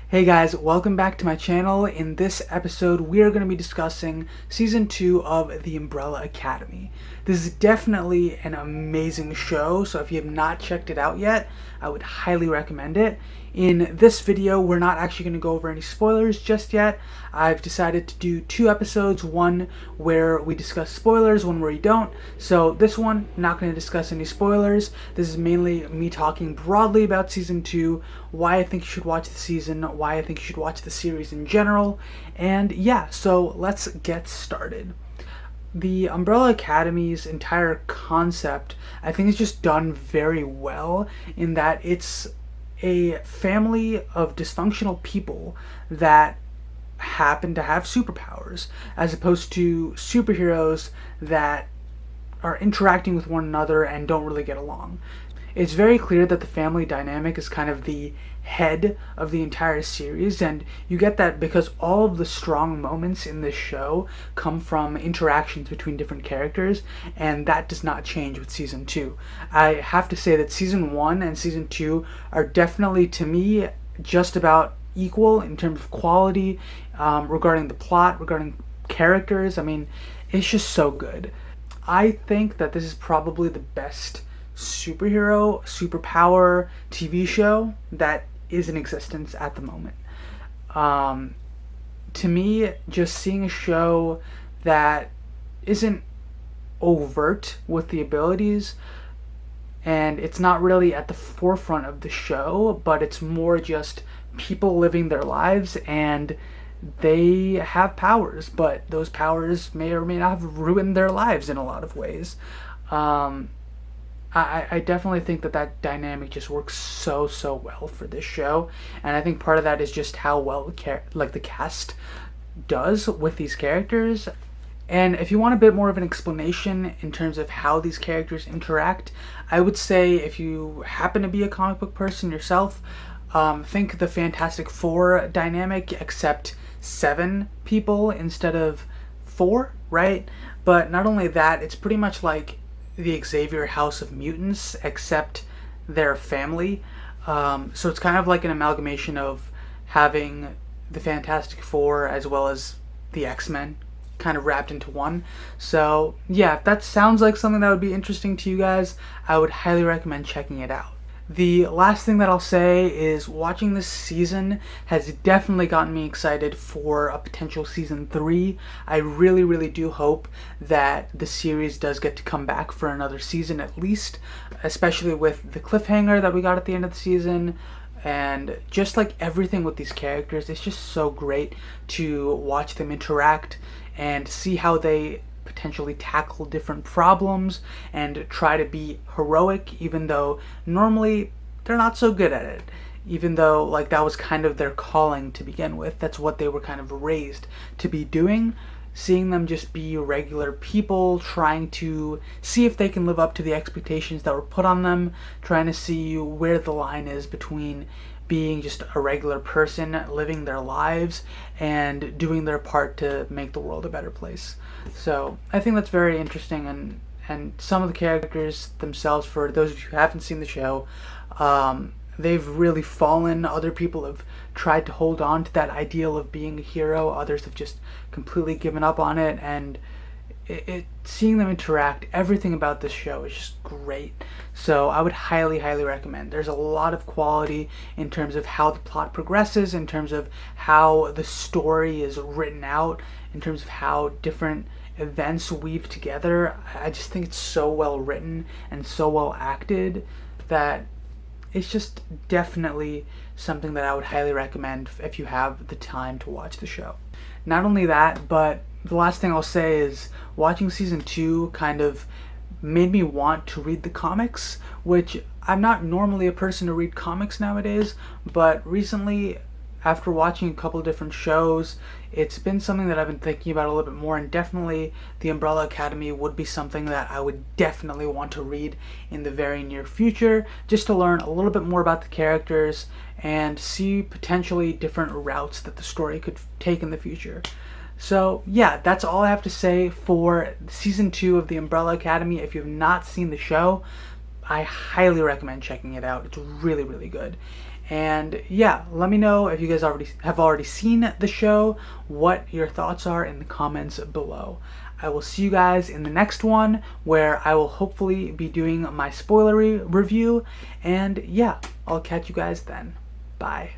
Hey guys, welcome back to my channel. In this episode, we are going to be discussing Season 2 of The Umbrella Academy. This is definitely an amazing show, so if you have not checked it out yet, I would highly recommend it. In this video, we're not actually going to go over any spoilers just yet. I've decided to do two episodes, one where we discuss spoilers, one where we don't. So this one, not going to discuss any spoilers. This is mainly me talking broadly about Season 2, why I think you should watch the season, why I think you should watch the series in general, and yeah, so let's get started. The Umbrella Academy's entire concept, I think, is just done very well in that it's a family of dysfunctional people that happen to have superpowers, as opposed to superheroes that are interacting with one another and don't really get along. It's very clear that the family dynamic is kind of the head of the entire series, and you get that because all of the strong moments in this show come from interactions between different characters, and that does not change with Season 2. I have to say that Season 1 and Season 2 are definitely, to me, just about equal in terms of quality, regarding the plot, regarding characters. I mean, it's just so good. I think that this is probably the best superpower TV show that is in existence at the moment. To me, just seeing a show that isn't overt with the abilities, and it's not really at the forefront of the show, but it's more just people living their lives, and they have powers, but those powers may or may not have ruined their lives in a lot of ways. I definitely think that dynamic just works so well for this show, and I think part of that is just how well the cast does with these characters. And if you want a bit more of an explanation in terms of how these characters interact, I would say if you happen to be a comic book person yourself, think the Fantastic Four dynamic, except 7 people instead of 4, right? But not only that, it's pretty much like the Xavier House of Mutants, except their family. So it's kind of like an amalgamation of having the Fantastic Four as well as the X-Men kind of wrapped into one. So yeah, if that sounds like something that would be interesting to you guys, I would highly recommend checking it out. The last thing that I'll say is watching this season has definitely gotten me excited for a potential Season 3. I really do hope that the series does get to come back for another season at least, especially with the cliffhanger that we got at the end of the season. And just like everything with these characters, it's just so great to watch them interact and see how they potentially tackle different problems and try to be heroic, even though normally they're not so good at it. Even though like that was kind of their calling to begin with, that's what they were kind of raised to be doing. Seeing them just be regular people trying to see if they can live up to the expectations that were put on them, trying to see where the line is between being just a regular person living their lives and doing their part to make the world a better place. So I think that's very interesting, and some of the characters themselves, for those of you who haven't seen the show, they've really fallen. Other people have tried to hold on to that ideal of being a hero. Others have just completely given up on it, and seeing them interact, everything about this show is just great. So I would highly recommend. There's a lot of quality in terms of how the plot progresses, in terms of how the story is written out, in terms of how different events weave together. I just think it's so well written and so well acted that it's just definitely something that I would highly recommend if you have the time to watch the show. Not only that, but the last thing I'll say is watching Season 2 kind of made me want to read the comics, which I'm not normally a person to read comics nowadays, but recently, after watching a couple of different shows, it's been something that I've been thinking about a little bit more, and definitely the Umbrella Academy would be something that I would definitely want to read in the very near future, just to learn a little bit more about the characters and see potentially different routes that the story could take in the future. So yeah, that's all I have to say for Season 2 of The Umbrella Academy. If you have not seen the show, I highly recommend checking it out. It's really good. And yeah, let me know if you guys have already seen the show, what your thoughts are in the comments below. I will see you guys in the next one, where I will hopefully be doing my spoilery review. And yeah, I'll catch you guys then. Bye.